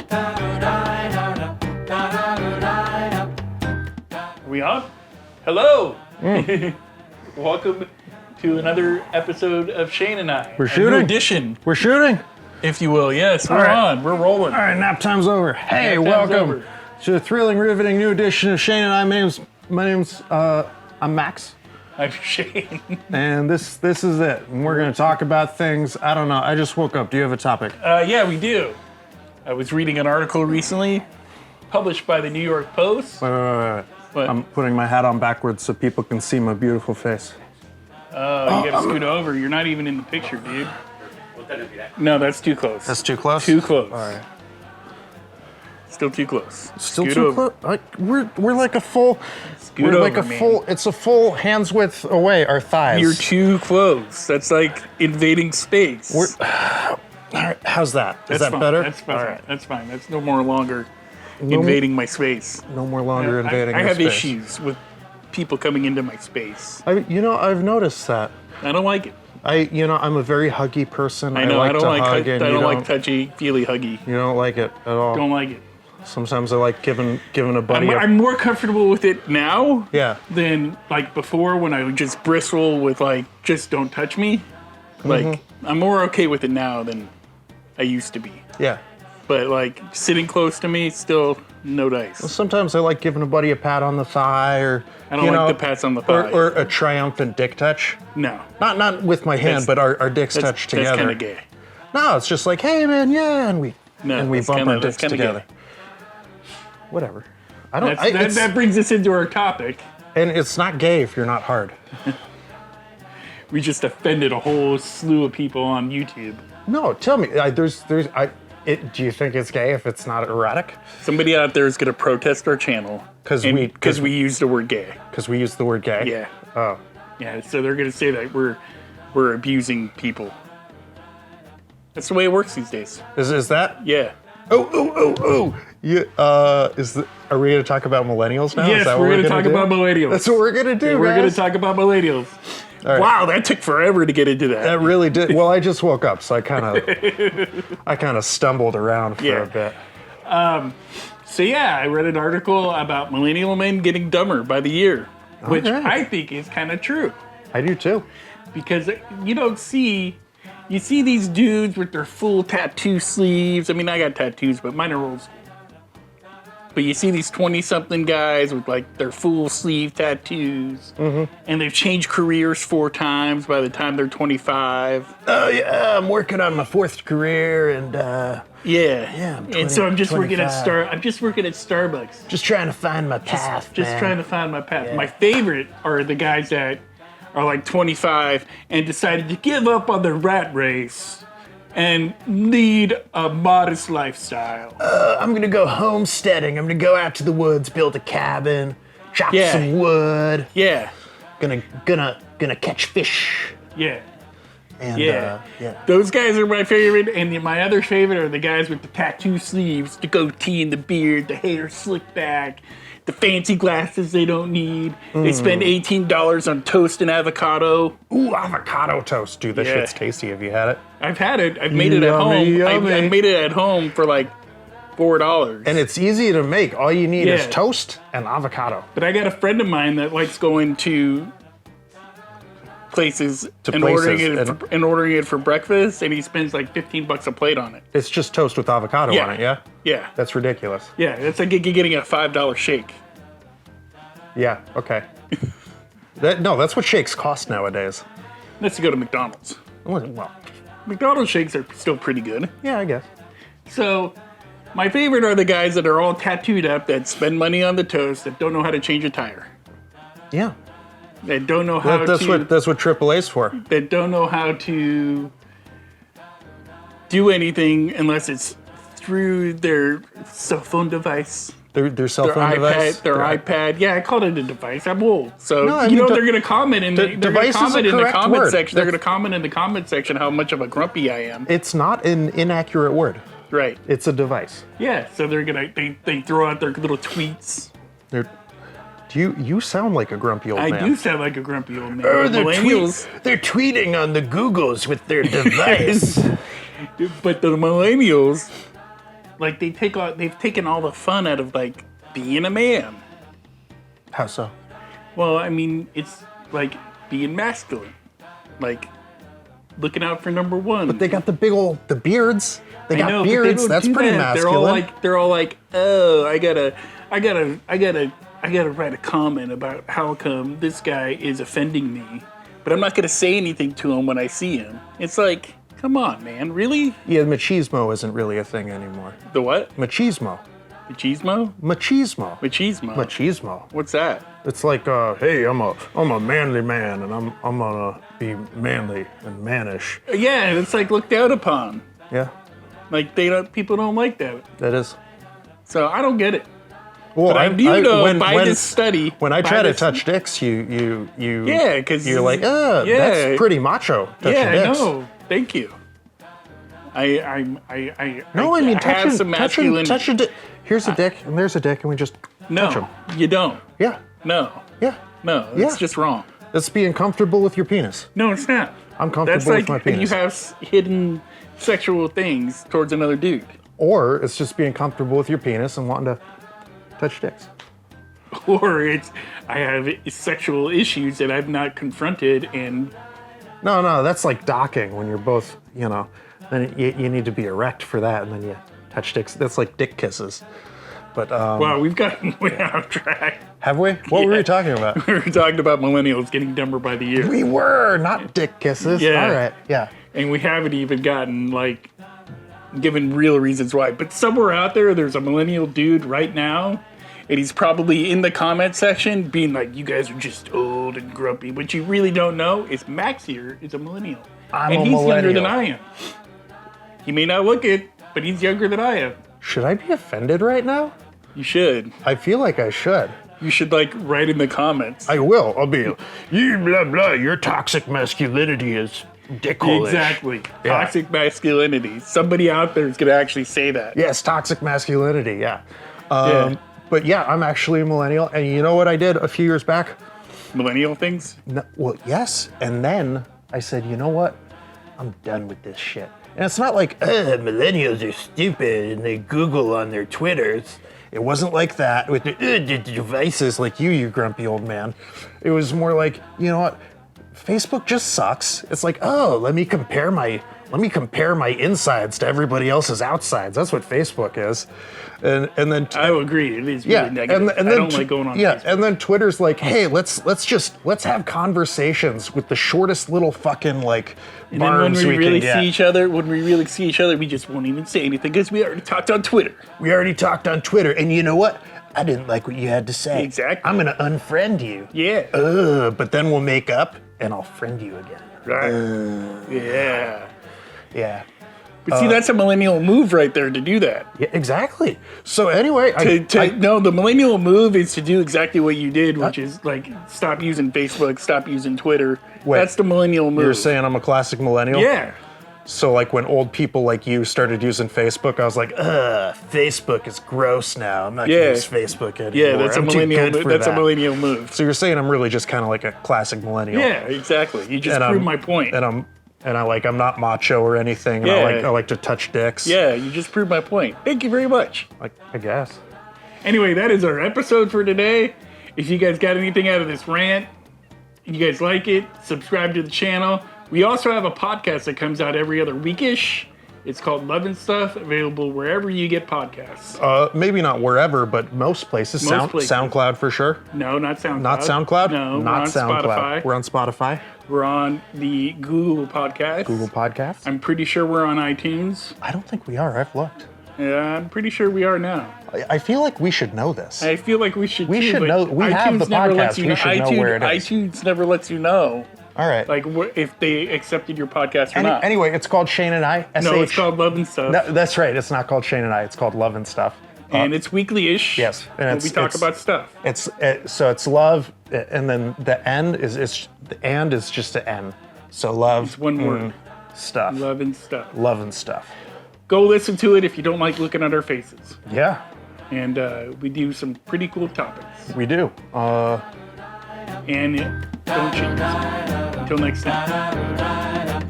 Are we on? Hello! Welcome to another episode of Shayne and I. We're shooting? A new edition, We're shooting? if you will. Yes, we're right. on. We're rolling. All right, nap time's over. Hey, Nap time's welcome over. to a thrilling, riveting new edition of Shayne and I. My name's I'm Max, I'm Shayne. and this is it. And we're gonna talk about things. I don't know. I just woke up. Do you have a topic? Yeah, we do. I was reading an article recently, published by the New York Post. Wait. But, I'm putting my hat on backwards so people can see my beautiful face. oh, you gotta scoot over. You're not even in the picture, dude. No, that's too close. That's too close. Too close. All right. Still too close. Still Scoot too over. close. We're like a full. Scoot we're like a over, man. full. It's a full hands width away. Our thighs. You're too close. That's like invading space. All right, how's that? Is That's that fine. better? That's fine. All right. That's fine. That's no more longer invading my space. No more longer invading. I your have space. issues with people coming into my space. I've noticed that. I don't like it. I'm a very huggy person. I know. like I don't to like. hug, and I you don't like touchy, feely, huggy. You don't like it at all. Don't like it. Sometimes I like giving a buddy. I'm more comfortable with it now. Yeah. Than like before when I would just bristle with like just don't touch me. Like I'm more okay with it now than I used to be. Yeah. But like sitting close to me, still no dice. Sometimes I like giving a buddy a pat on the thigh, or I don't like the pats on the thigh. or a triumphant dick touch. No. Not with my hand, but our dicks touch together. That's kind of gay. No, it's just like, hey man, yeah, and we bump our dicks together. Gay. Whatever. I don't. That brings us into our topic. And it's not gay if you're not hard. We just offended a whole slew of people on YouTube. No, tell me. Do you think it's gay if it's not erotic? Somebody out there is going to protest our channel because we used the word gay. Because we used the word gay. Yeah. Oh. Yeah. So they're going to say that we're abusing people. That's the way it works these days. Is that? Yeah. Oh. Yeah. Are we going to talk about millennials now? Yes, Is that we're what going to talk about millennials. That's what we're going to do. We're going to talk about millennials. Right. Wow, that took forever to get into that. That really did. Well, I just woke up, so I kind of stumbled around for a bit. So yeah, I read an article about millennial men getting dumber by the year, which I think is kind of true. I do too. Because you see these dudes with their full tattoo sleeves. I mean, I got tattoos, but mine are old school. But you see these 20-something guys with like their full sleeve tattoos, and they've changed careers 4 times by the time they're 25. Oh yeah, I'm working on my 4th career, and yeah. I'm and so I'm just working at 25. I'm just working at Starbucks. Just trying to find my path. Just trying to find my path. Yeah. My favorite are the guys that are like 25 and decided to give up on the rat race and lead a modest lifestyle. I'm gonna go homesteading. I'm gonna go out to the woods, build a cabin, chop some wood. Yeah. Gonna catch fish. Yeah. And, yeah. Those guys are my favorite, and my other favorite are the guys with the tattoo sleeves, the goatee and the beard, the hair slicked back, the fancy glasses they don't need. They spend $18 on toast and avocado. Ooh, avocado toast. Dude, that shit's tasty. Have you had it? I've had it. I've made it at home. Yummy. I made it at home for like $4. And it's easy to make. All you need is toast and avocado. But I got a friend of mine that likes going to places and ordering it for breakfast, and he spends like $15 a plate on it. It's just toast with avocado on it, yeah? Yeah. That's ridiculous. Yeah, it's like getting a $5 shake. Yeah, okay. That's what shakes cost nowadays. Let's go to McDonald's. Well, McDonald's shakes are still pretty good. yeah, I guess. So, my favorite are the guys that are all tattooed up, that spend money on the toast, that don't know how to change a tire. Yeah. That don't know how that's what AAA's for. That don't know how to do anything unless it's through their cell phone device. Their cell phone device? Their iPad. Yeah, I called it a device. I'm old. So, no, they're going to comment in the comment section. They're going to comment in the comment section how much of a grumpy I am. It's not an inaccurate word. Right. It's a device. Yeah, so they're going to, they throw out their little tweets. You sound like a grumpy old man. I do sound like a grumpy old man. They're tweeting on the Googles with their device. But the millennials like they've taken all the fun out of like being a man. How so? Well, I mean, it's like being masculine, like looking out for number one. But they got the beards. They got know, but they beards. don't That's do pretty that. masculine. They're all like, oh, I gotta write a comment about how come this guy is offending me, but I'm not gonna say anything to him when I see him. It's like, come on, man, really? Yeah, machismo isn't really a thing anymore. The what? Machismo. Machismo? Machismo. Machismo. Machismo. What's that? It's like, hey, I'm a manly man, and I'm gonna be manly and mannish. Yeah, it's like looked down upon. Yeah, Like people don't like that. that is. So I don't get it. Well, But I do know by this study. When I by try to this- touch dicks, you Yeah, 'cause you're like, yeah. that's pretty macho. Touching Yeah, dicks. I know. Thank you. I No, I mean have some masculine. touch a dick. Here's a dick, and there's a dick, and we just touch them. No, you don't. Yeah, No, yeah. no, Yeah. it's just wrong. That's being comfortable with your penis. No, it's not. I'm comfortable That's like with my penis. you have hidden sexual things towards another dude. Or it's just being comfortable with your penis and wanting to touch dicks. Or it's I have sexual issues that I've not confronted, and No, that's like docking when you're both, then you need to be erect for that, and then you touch dicks. That's like dick kisses. But wow, we've gotten way off track. have we? What were we talking about? We were talking about millennials getting dumber by the year, We were not dick kisses. Yeah. All right. Yeah. and we haven't even gotten like given real reasons why. But somewhere out there's a millennial dude right now, and he's probably in the comment section being like, "You guys are just old and grumpy." What you really don't know is Max here is a millennial, I'm and a he's younger than millennial. I am. He may not look it, but he's younger than I am. Should I be offended right now? You should. I feel like I should. You should like write in the comments. I will. I'll be. You blah blah. Your toxic masculinity is dickholish. Exactly. Yeah. Toxic masculinity. Somebody out there is going to actually say that. Yes, toxic masculinity. Yeah. Yeah. But yeah, I'm actually a millennial, and you know what I did a few years back? Millennial things? No, well, yes. And then I said, you know what? I'm done with this shit. And it's not like, millennials are stupid and they Google on their Twitters. It wasn't like that with the devices like you grumpy old man. It was more like, you know what? Facebook just sucks. It's like, oh, let me compare my insides to everybody else's outsides. That's what Facebook is. And then I will agree. It is really yeah, negative. and I then don't like going on yeah, Facebook. and then Twitter's like, hey, let's have conversations with the shortest little fucking like And then when barms we we really can get. see each other, we just won't even say anything because we already talked on Twitter. We already talked on Twitter, and you know what? I didn't like what you had to say. Exactly. I'm gonna unfriend you. Yeah. But then we'll make up, and I'll friend you again. Right. Yeah. Yeah. But see, that's a millennial move right there to do that. Yeah, exactly. So anyway, No, the millennial move is to do exactly what you did, which is like stop using Facebook, stop using Twitter. Wait, That's the millennial move. you're saying I'm a classic millennial? Yeah. So like when old people like you started using Facebook, I was like, Facebook is gross now. I'm not gonna Yeah. use Facebook anymore. Yeah, that's a I'm too millennial. good for That's a that." millennial move. So you're saying I'm really just kind of like a classic millennial. Yeah, exactly. You just And proved I'm- my point. I'm not macho or anything. And Yeah. I like to touch dicks. Yeah, you just proved my point. Thank you very much. Like, I guess. Anyway, that is our episode for today. If you guys got anything out of this rant, you guys like it, subscribe to the channel. We also have a podcast that comes out every other weekish. It's called Love and Stuff, available wherever you get podcasts. Maybe not wherever, but most places. Most places. SoundCloud for sure. No, not SoundCloud. Not SoundCloud? No, not we're on SoundCloud. Spotify. We're on Spotify. We're on the Google Podcast. Google Podcasts. I'm pretty sure we're on iTunes. I don't think we are. I've looked. Yeah, I'm pretty sure we are now. I feel like we should know this. I feel like we should. We too, should but know- we have the never podcast. lets you We know. should know where it is. iTunes never lets you know, All right. like if they accepted your podcast or not. Anyway, it's called Shayne and I. No, SH. it's called Love and Stuff, No, that's right. It's not called Shayne and I. It's called Love and Stuff. and it's weekly-ish. yes, and and it's- we talk it's- about stuff. So it's love, and then the end is the and is just an N. So love. It's one word. Stuff. Love and Stuff. Love and stuff. Go listen to it if you don't like looking at our faces. Yeah, And we do some pretty cool topics. we do. And don't cheat. Until next time.